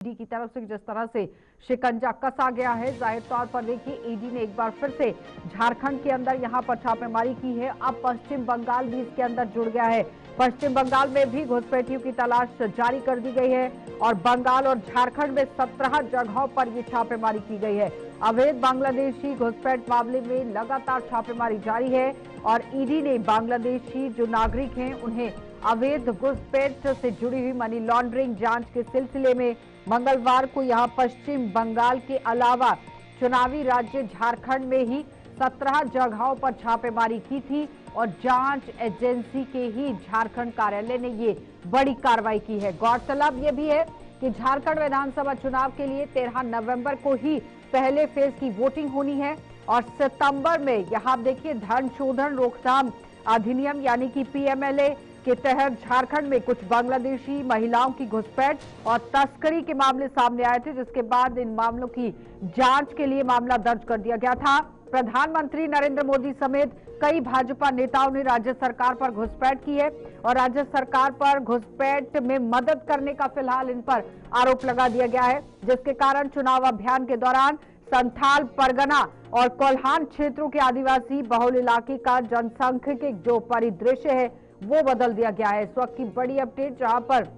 ED की तरफ से जिस तरह से शिकंजा कसा गया है, जाहिर तौर पर देखिए ईडी ने एक बार फिर से झारखंड के अंदर यहां पर छापेमारी की है। अब पश्चिम बंगाल भी इसके अंदर जुड़ गया है। पश्चिम बंगाल में भी घुसपैठियों की तलाश जारी कर दी गई है और बंगाल और झारखंड में 17 जगहों पर ये छापेमारी की गई है। अवैध बांग्लादेशी घुसपैठ मामले में लगातार छापेमारी जारी है और ईडी ने बांग्लादेशी जो नागरिक हैं उन्हें अवैध घुसपैठ से जुड़ी हुई मनी लॉन्ड्रिंग जांच के सिलसिले में मंगलवार को यहां पश्चिम बंगाल के अलावा चुनावी राज्य झारखंड में ही 17 जगहों पर छापेमारी की थी और जांच एजेंसी के ही झारखंड कार्यालय ने ये बड़ी कार्रवाई की है। गौरतलब ये भी है कि झारखंड विधानसभा चुनाव के लिए 13 नवंबर को ही पहले फेज की वोटिंग होनी है और सितंबर में यहां देखिए धन शोधन रोकथाम अधिनियम यानी कि पीएमएलए के तहत झारखंड में कुछ बांग्लादेशी महिलाओं की घुसपैठ और तस्करी के मामले सामने आए थे, जिसके बाद इन मामलों की जांच के लिए मामला दर्ज कर दिया गया था। प्रधानमंत्री नरेंद्र मोदी समेत कई भाजपा नेताओं ने राज्य सरकार पर घुसपैठ की है और राज्य सरकार पर घुसपैठ में मदद करने का फिलहाल इन पर आरोप लगा दिया गया है, जिसके कारण चुनाव अभियान के दौरान संथाल परगना और कोल्हान क्षेत्रों के आदिवासी बहुल इलाके का जनसंख्यिक जो परिदृश्य है वो बदल दिया गया है। इस वक्त की बड़ी अपडेट, जहां पर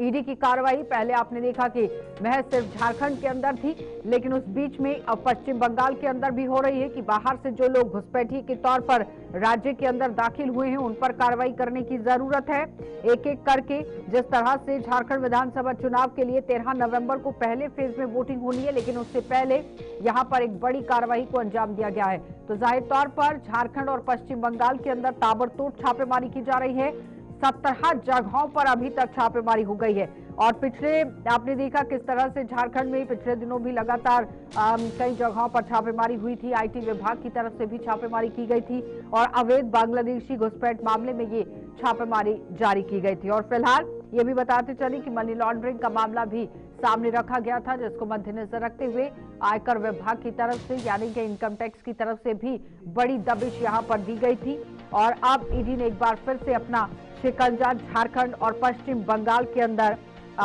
ईडी की कार्रवाई पहले आपने देखा कि महज सिर्फ झारखंड के अंदर थी, लेकिन उस बीच में अब पश्चिम बंगाल के अंदर भी हो रही है कि बाहर से जो लोग घुसपैठी के तौर पर राज्य के अंदर दाखिल हुए हैं उन पर कार्रवाई करने की जरूरत है। एक एक करके जिस तरह से झारखंड विधानसभा चुनाव के लिए 13 नवंबर को पहले फेज में वोटिंग होनी है, लेकिन उससे पहले यहां पर एक बड़ी कार्रवाई को अंजाम दिया गया है। तो जाहिर तौर पर झारखंड और पश्चिम बंगाल के अंदर ताबड़तोड़ छापेमारी की जा रही है। 17 जगहों पर अभी तक छापेमारी हो गई है और पिछले आपने देखा किस तरह से झारखंड में पिछले दिनों भी लगातार कई जगहों पर छापेमारी हुई थी। आईटी विभाग की तरफ से भी छापेमारी की गई थी और अवैध बांग्लादेशी घुसपैठ मामले में ये छापेमारी जारी की गई थी। और फिलहाल ये भी बताते चले कि मनी लॉन्ड्रिंग का मामला भी सामने रखा गया था, जिसको मद्देनजर रखते हुए आयकर विभाग की तरफ से यानी कि इनकम टैक्स की तरफ से भी बड़ी दबिश यहां पर दी गई थी और अब ईडी ने एक बार फिर से अपना शिकंजा झारखंड और पश्चिम बंगाल के अंदर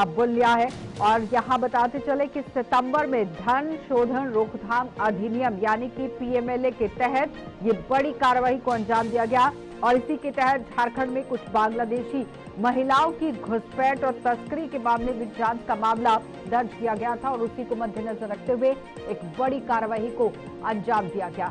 बुन लिया है। और यहां बताते चले कि सितंबर में धन शोधन रोकथाम अधिनियम यानी कि पीएमएलए के तहत ये बड़ी कार्रवाई को अंजाम दिया गया और इसी के तहत झारखंड में कुछ बांग्लादेशी महिलाओं की घुसपैठ और तस्करी के मामले में जांच का मामला दर्ज किया गया था और उसी को मद्देनजर रखते हुए एक बड़ी कार्रवाई को अंजाम दिया गया।